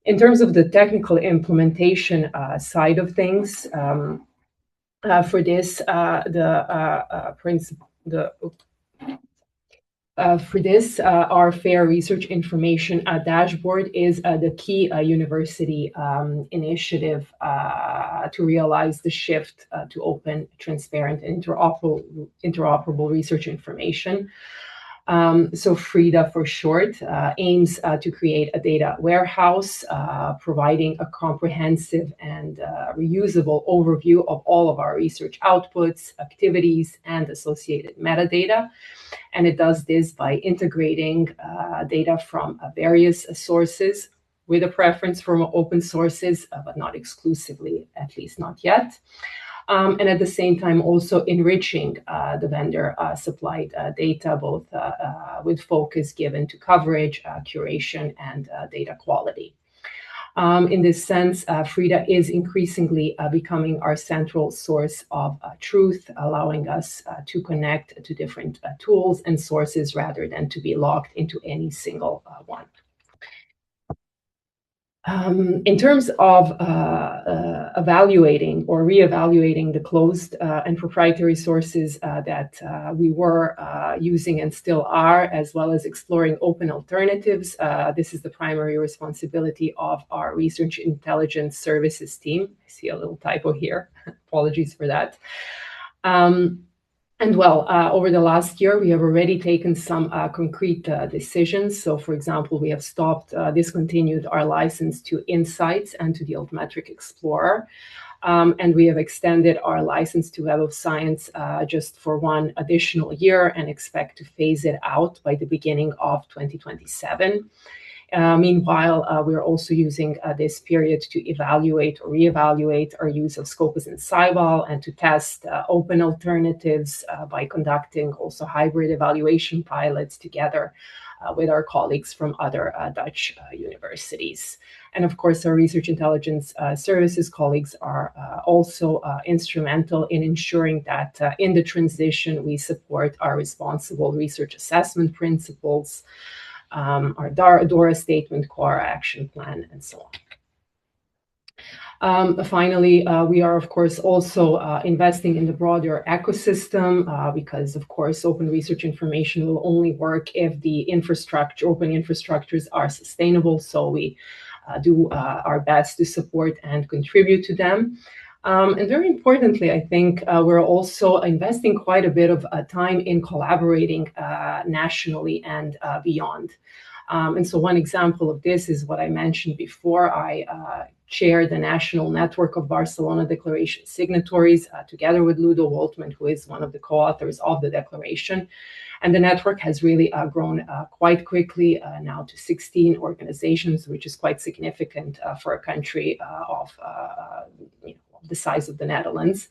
In terms of the technical implementation side of things, For this, our fair research information dashboard is the key university initiative to realize the shift to open, transparent, and interoperable research information. So FRIDA for short aims to create a data warehouse, providing a comprehensive and reusable overview of all of our research outputs, activities, and associated metadata. And it does this by integrating data from various sources with a preference for open sources, but not exclusively, at least not yet. And at the same time also enriching the vendor supplied data, both with focus given to coverage, curation, and data quality. In this sense, FRIDA is increasingly becoming our central source of truth, allowing us to connect to different tools and sources rather than to be locked into any single one. In terms of evaluating or reevaluating the closed and proprietary sources that we were using and still are, as well as exploring open alternatives, this is the primary responsibility of our Research Intelligence Services team. I see a little typo here. Apologies for that. And well, over the last year, we have already taken some concrete decisions. So, for example, we have discontinued our license to Insights and to the Altmetric Explorer. And we have extended our license to Web of Science just for one additional year and expect to phase it out by the beginning of 2027. Meanwhile, we're also using this period to evaluate or reevaluate our use of Scopus and Scival and to test open alternatives by conducting also hybrid evaluation pilots together with our colleagues from other Dutch universities. And of course, our Research Intelligence Services colleagues are also instrumental in ensuring that in the transition, we support our responsible research assessment principles, our DORA statement, core action plan, and so on. Finally, we are, of course, also investing in the broader ecosystem because, of course, open research information will only work if the open infrastructures are sustainable. So we do our best to support and contribute to them. And very importantly, I think we're also investing quite a bit of time in collaborating nationally and beyond. And so one example of this is what I mentioned before. I chair the National Network of Barcelona Declaration signatories together with Ludo Woltman, who is one of the co-authors of the declaration. And the network has really grown quite quickly now to 16 organizations, which is quite significant for a country of the size of the Netherlands.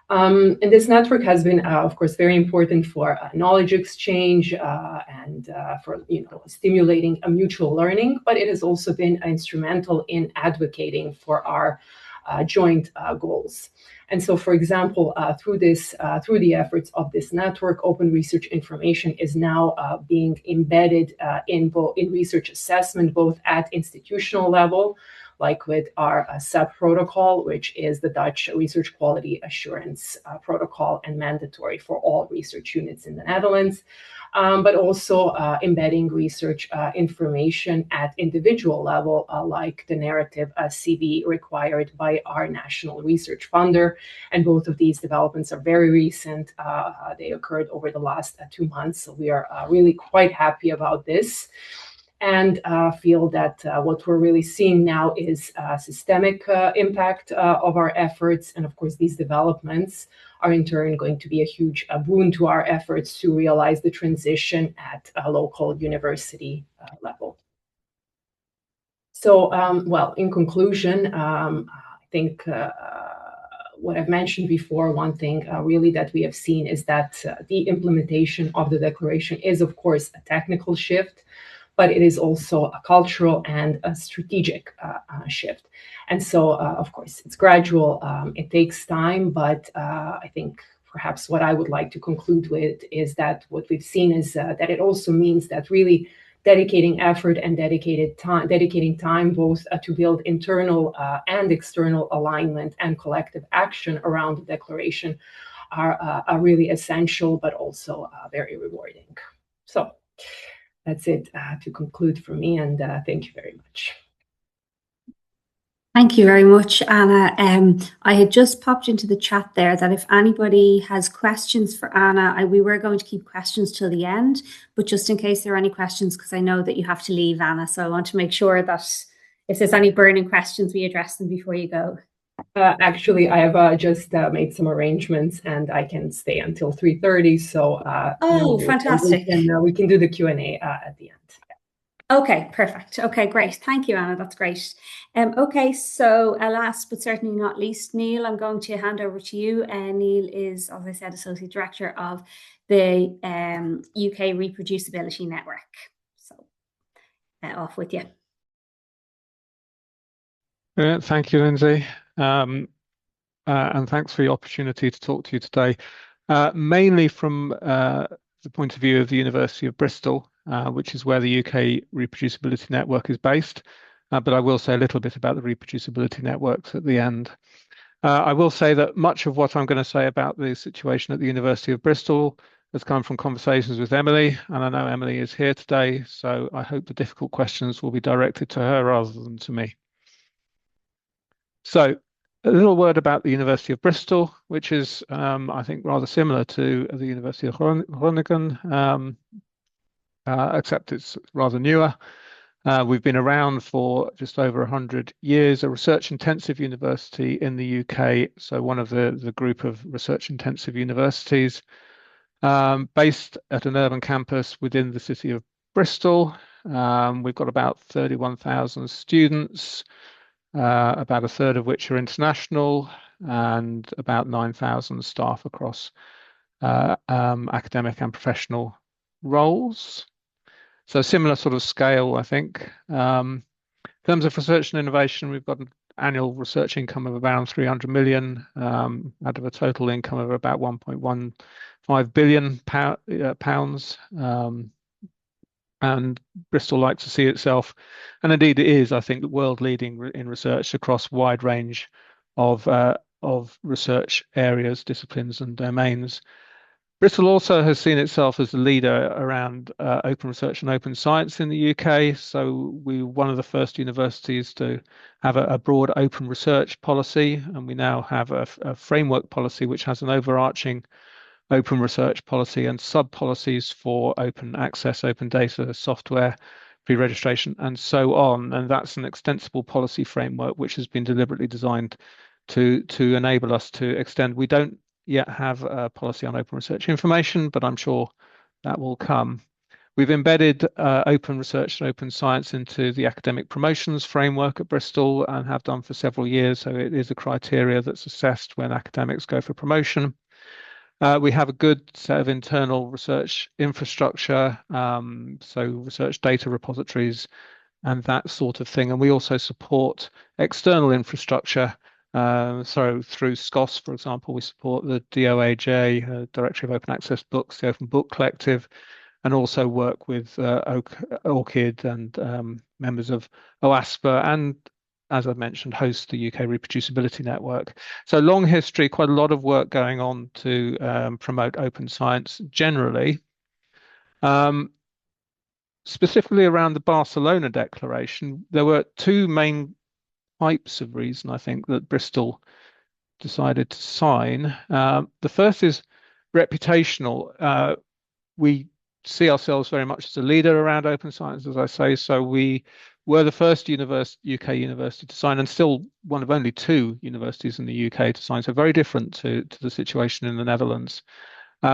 And this network has been, of course, very important for knowledge exchange and for stimulating a mutual learning, but it has also been instrumental in advocating for our joint goals. And so, for example, through the efforts of this network, open research information is now being embedded in research assessment, both at institutional level, like with our SAP protocol, which is the Dutch Research Quality Assurance protocol and mandatory for all research units in the Netherlands, but also embedding research information at individual level, like the narrative CV required by our national research funder. And both of these developments are very recent. They occurred over the last 2 months. So we are really quite happy about this. And feel that what we're really seeing now is systemic impact of our efforts. And of course, these developments are in turn going to be a huge boon to our efforts to realize the transition at a local university level. So, well, in conclusion, I think what I've mentioned before, one thing really that we have seen is that the implementation of the declaration is, of course, a technical shift, but it is also a cultural and a strategic shift. And so, of course, it's gradual, it takes time, but I think perhaps what I would like to conclude with is that what we've seen is that it also means that really dedicating effort and dedicating time both to build internal and external alignment and collective action around the declaration are really essential, but also very rewarding. So that's it to conclude for me, and thank you very much. Thank you very much, Anna. I had just popped into the chat there that if anybody has questions for Anna, we were going to keep questions till the end, but just in case there are any questions, because I know that you have to leave, Anna, so I want to make sure that if there's any burning questions, we address them before you go. Actually, I have just made some arrangements, and I can stay until 3:30. So, fantastic! We can do the Q&A at the end. Okay, perfect. Okay, great. Thank you, Anna. That's great. Okay, so last but certainly not least, Neil, I'm going to hand over to you. Neil is, as I said, Associate Director of the UK Reproducibility Network. So, off with you. Thank you, Lindsay. And thanks for the opportunity to talk to you today, mainly from the point of view of the University of Bristol, which is where the UK Reproducibility Network is based. But I will say a little bit about the reproducibility networks at the end. I will say that much of what I'm going to say about the situation at the University of Bristol has come from conversations with Emily, and I know Emily is here today, so I hope the difficult questions will be directed to her rather than to me. So, a little word about the University of Bristol, which is, I think, rather similar to the University of Groningen, except it's rather newer. We've been around for just over 100 years, a research-intensive university in the UK, so one of the group of research-intensive universities, based at an urban campus within the city of Bristol. We've got about 31,000 students, about a third of which are international, and about 9,000 staff across academic and professional roles. So similar sort of scale, I think. In terms of research and innovation, we've got an annual research income of around 300 million, out of a total income of about 1.15 billion pounds. And Bristol likes to see itself, and indeed it is, I think, world leading in research across a wide range of research areas, disciplines and domains. Bristol also has seen itself as the leader around open research and open science in the UK. So we were one of the first universities to have a broad open research policy, and we now have a framework policy which has an overarching open research policy and sub-policies for open access, open data, software, pre-registration, and so on. And that's an extensible policy framework which has been deliberately designed to enable us to extend. We don't yet have a policy on open research information, but I'm sure that will come. We've embedded open research and open science into the academic promotions framework at Bristol and have done for several years. So it is a criteria that's assessed when academics go for promotion. We have a good set of internal research infrastructure, so research data repositories and that sort of thing. And we also support external infrastructure. So through SCOS, for example, we support the DOAJ, Directory of Open Access Books, the Open Book Collective, and also work with ORCID and members of OASPA, and as I mentioned, host the UK Reproducibility Network. So long history, quite a lot of work going on to promote open science generally. Specifically around the Barcelona Declaration, there were two main types of reason, I think, that Bristol decided to sign. The first is reputational. We see ourselves very much as a leader around open science, as I say, so we were the first UK university to sign, and still one of only two universities in the UK to sign, so very different to the situation in the Netherlands.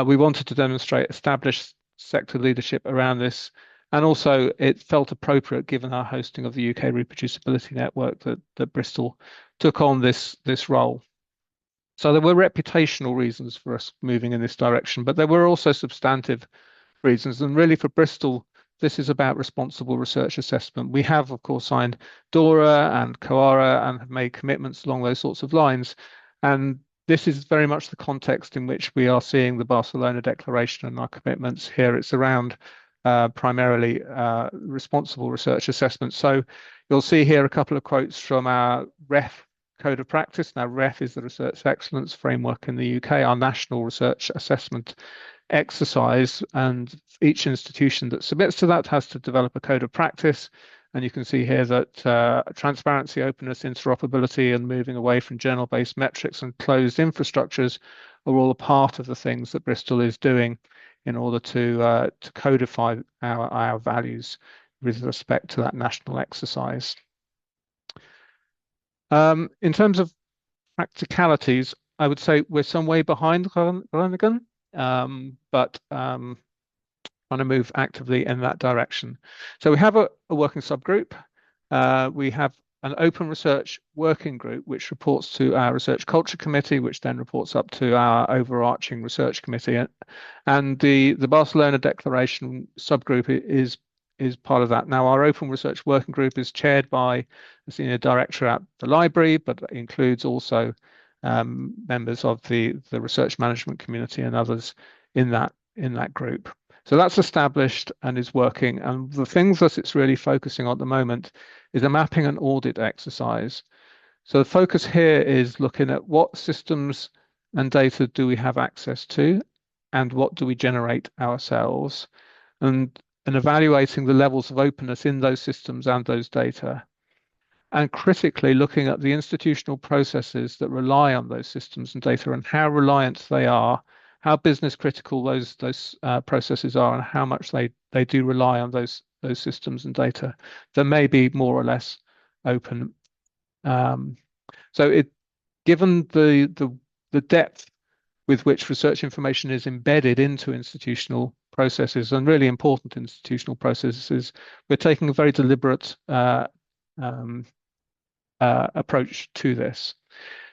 We wanted to demonstrate established sector leadership around this, and also it felt appropriate, given our hosting of the UK Reproducibility Network, that Bristol took on this role. So there were reputational reasons for us moving in this direction, but there were also substantive reasons. And really for Bristol, this is about responsible research assessment. We have, of course, signed DORA and COARA and have made commitments along those sorts of lines. And this is very much the context in which we are seeing the Barcelona Declaration and our commitments here. It's around primarily responsible research assessment. So you'll see here a couple of quotes from our REF Code of Practice. Now, REF is the Research Excellence Framework in the UK, our national research assessment exercise, and each institution that submits to that has to develop a code of practice. And you can see here that transparency, openness, interoperability, and moving away from journal-based metrics and closed infrastructures are all a part of the things that Bristol is doing in order to codify our values with respect to that national exercise. In terms of practicalities, I would say we're some way behind Groningen, but trying to move actively in that direction. So we have a working subgroup. We have an open research working group, which reports to our research culture committee, which then reports up to our overarching research committee. And the Barcelona Declaration subgroup is part of that. Now, our open research working group is chaired by a senior director at the library, but includes also members of the research management community and others in that group. So that's established and is working. And the things that it's really focusing on at the moment is a mapping and audit exercise. So the focus here is looking at what systems and data do we have access to, and what do we generate ourselves, and evaluating the levels of openness in those systems and those data. And critically looking at the institutional processes that rely on those systems and data and how reliant they are, how business critical those processes are, and how much they do rely on those systems and data that may be more or less open. So given the depth with which research information is embedded into institutional processes, and really important institutional processes, we're taking a very deliberate approach to this.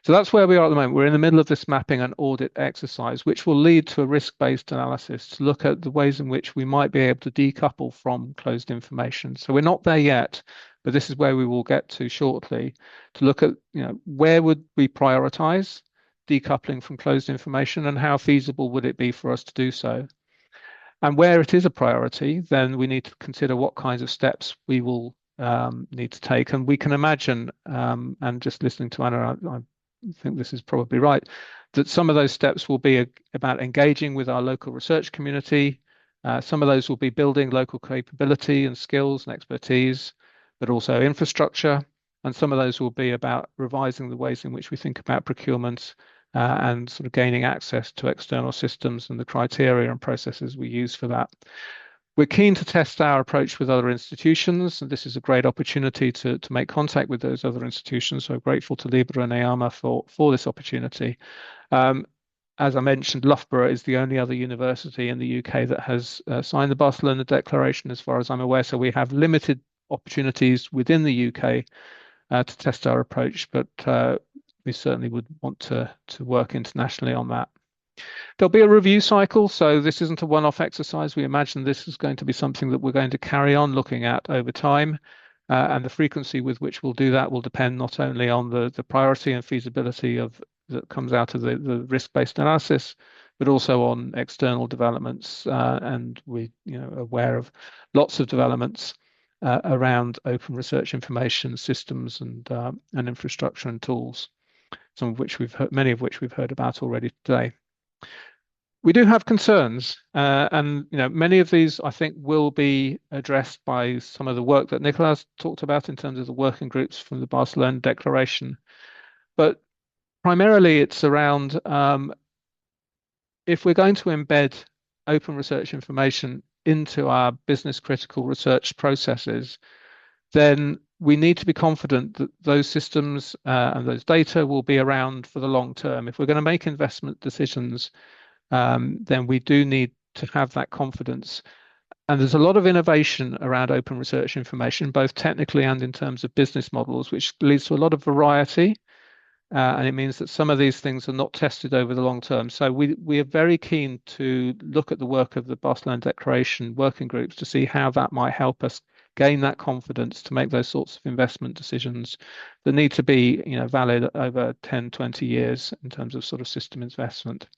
So that's where we are at the moment. We're in the middle of this mapping and audit exercise, which will lead to a risk-based analysis to look at the ways in which we might be able to decouple from closed information. So we're not there yet, but this is where we will get to shortly, to look at, where would we prioritize decoupling from closed information, and how feasible would it be for us to do so? And where it is a priority, then we need to consider what kinds of steps we will need to take. And we can imagine, and just listening to Anna, I think this is probably right, that some of those steps will be about engaging with our local research community. Some of those will be building local capability and skills and expertise, but also infrastructure. And some of those will be about revising the ways in which we think about procurement and sort of gaining access to external systems and the criteria and processes we use for that. We're keen to test our approach with other institutions, and this is a great opportunity to make contact with those other institutions. So grateful to LIBER-EARMA for this opportunity. As I mentioned, Loughborough is the only other university in the UK that has signed the Barcelona Declaration, as far as I'm aware. So we have limited opportunities within the UK to test our approach, but we certainly would want to work internationally on that. There'll be a review cycle, so this isn't a one-off exercise. We imagine this is going to be something that we're going to carry on looking at over time, and the frequency with which we'll do that will depend not only on the priority and feasibility that comes out of the risk-based analysis, but also on external developments, and we are aware of lots of developments around open research information systems and infrastructure and tools, some of which many of which we've heard about already today. We do have concerns, and many of these I think will be addressed by some of the work that Nicolas talked about in terms of the working groups from the Barcelona Declaration. But primarily it's around if we're going to embed open research information into our business critical research processes, then we need to be confident that those systems and those data will be around for the long term. If we're going to make investment decisions, then we do need to have that confidence. And there's a lot of innovation around open research information, both technically and in terms of business models, which leads to a lot of variety. And it means that some of these things are not tested over the long term. So we are very keen to look at the work of the Barcelona Declaration working groups to see how that might help us gain that confidence to make those sorts of investment decisions that need to be valid over 10, 20 years in terms of sort of system investment.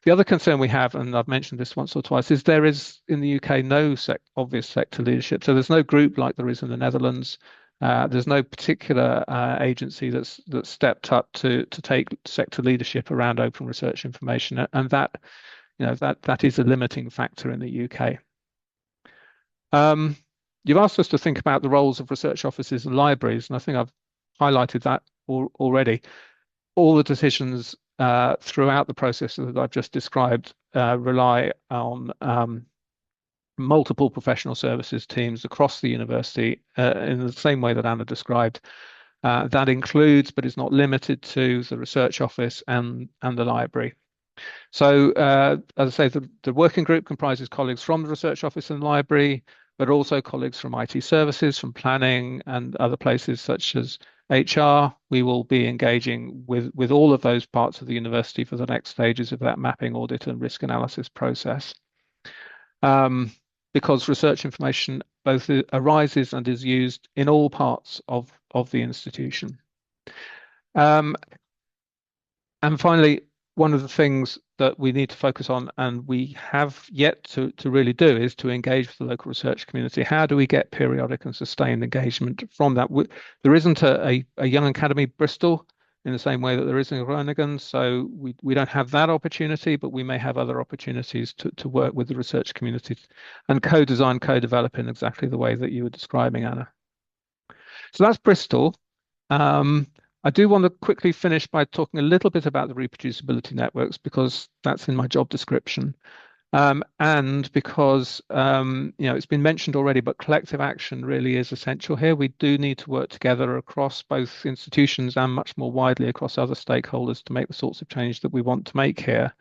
The other concern we have, and I've mentioned this once or twice, is there is in the UK no obvious sector leadership. So there's no group like there is in the Netherlands. There's no particular agency that's stepped up to take sector leadership around open research information, and that that is a limiting factor in the UK. You've asked us to think about the roles of research offices and libraries, and I think I've highlighted that already. All the decisions throughout the process that I've just described rely on multiple professional services teams across the university in the same way that Anna described. That includes, but is not limited to, the research office and the library. So, as I say, the working group comprises colleagues from the research office and library, but also colleagues from IT services, from planning, and other places such as HR. We will be engaging with all of those parts of the university for the next stages of that mapping, audit, and risk analysis process. Because research information both arises and is used in all parts of the institution. And finally, one of the things that we need to focus on, and we have yet to really do, is to engage with the local research community. How do we get periodic and sustained engagement from that? There isn't a Young Academy Bristol in the same way that there is in Groningen, so we don't have that opportunity, but we may have other opportunities to work with the research community and co-design, co-develop in exactly the way that you were describing, Anna. So that's Bristol. I do want to quickly finish by talking a little bit about the reproducibility networks, because that's in my job description, and because it's been mentioned already, but collective action really is essential here. We do need to work together across both institutions and much more widely across other stakeholders to make the sorts of change that we want to make here.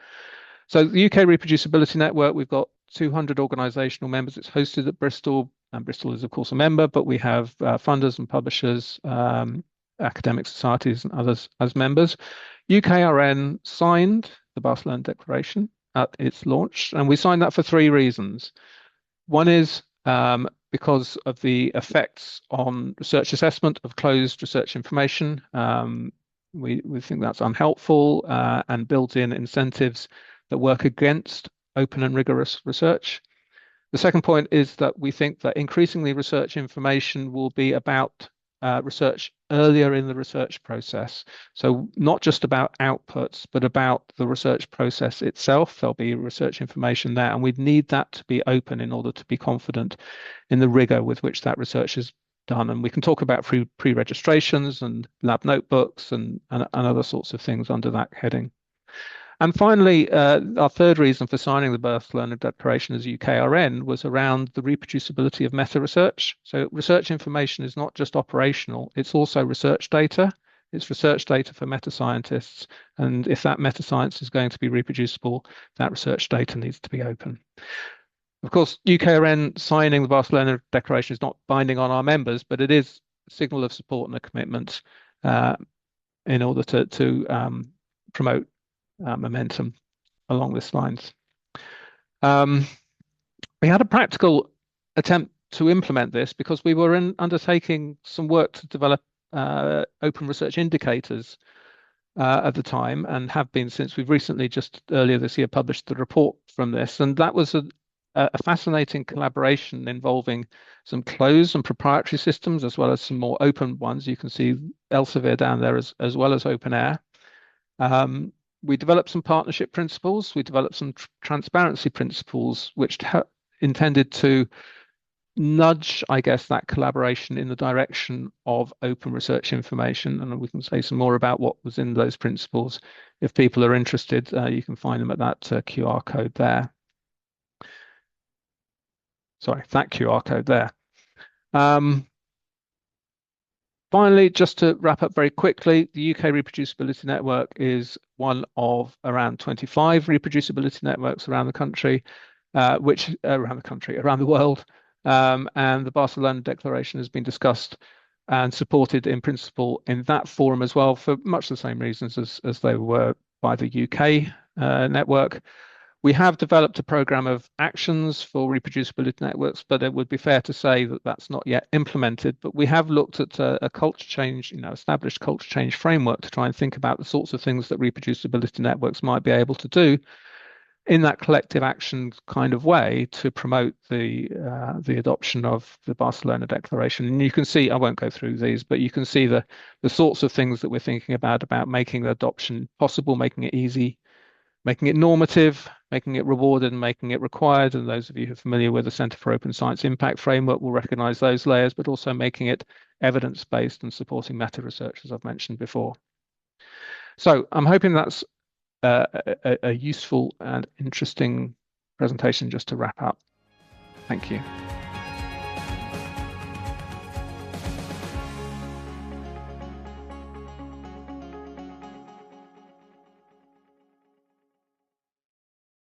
So the UK Reproducibility Network, we've got 200 organisational members. It's hosted at Bristol, and Bristol is of course a member, but we have funders and publishers, academic societies and others as members. UKRN signed the Barcelona Declaration at its launch, and we signed that for 3 reasons. One is because of the effects on research assessment of closed research information. We think that's unhelpful and built in incentives that work against open and rigorous research. The second point is that we think that increasingly research information will be about research earlier in the research process. So not just about outputs, but about the research process itself. There'll be research information there, and we'd need that to be open in order to be confident in the rigor with which that research is done. And we can talk about pre-registrations and lab notebooks and other sorts of things under that heading. And finally, our third reason for signing the Barcelona Declaration as UKRN was around the reproducibility of meta-research. So research information is not just operational, it's also research data. It's research data for meta-scientists. And if that meta-science is going to be reproducible, that research data needs to be open. Of course, UKRN signing the Barcelona Declaration is not binding on our members, but it is a signal of support and a commitment in order to promote momentum along these lines. We had a practical attempt to implement this because we were undertaking some work to develop open research indicators at the time, and have been since we've recently, just earlier this year, published the report from this. And that was a fascinating collaboration involving some closed and proprietary systems, as well as some more open ones. You can see Elsevier down there as well as OpenAir. We developed some partnership principles. We developed some transparency principles, which intended to nudge, I guess, that collaboration in the direction of open research information. And we can say some more about what was in those principles. If people are interested, you can find them at that QR code there. Sorry, that QR code there. Finally, just to wrap up very quickly, the UK Reproducibility Network is one of around 25 reproducibility networks around the country, around the world. And the Barcelona Declaration has been discussed and supported in principle in that forum as well, for much the same reasons as they were by the UK network. We have developed a program of actions for reproducibility networks, but it would be fair to say that that's not yet implemented. But we have looked at a culture change, established culture change framework to try and think about the sorts of things that reproducibility networks might be able to do in that collective action kind of way to promote the adoption of the Barcelona Declaration. And you can see, I won't go through these, but you can see the sorts of things that we're thinking about making the adoption possible, making it easy, making it normative, making it rewarded, and making it required. And those of you who are familiar with the Centre for Open Science Impact Framework will recognize those layers, but also making it evidence-based and supporting meta-research, as I've mentioned before. So I'm hoping that's a useful and interesting presentation just to wrap up. Thank you.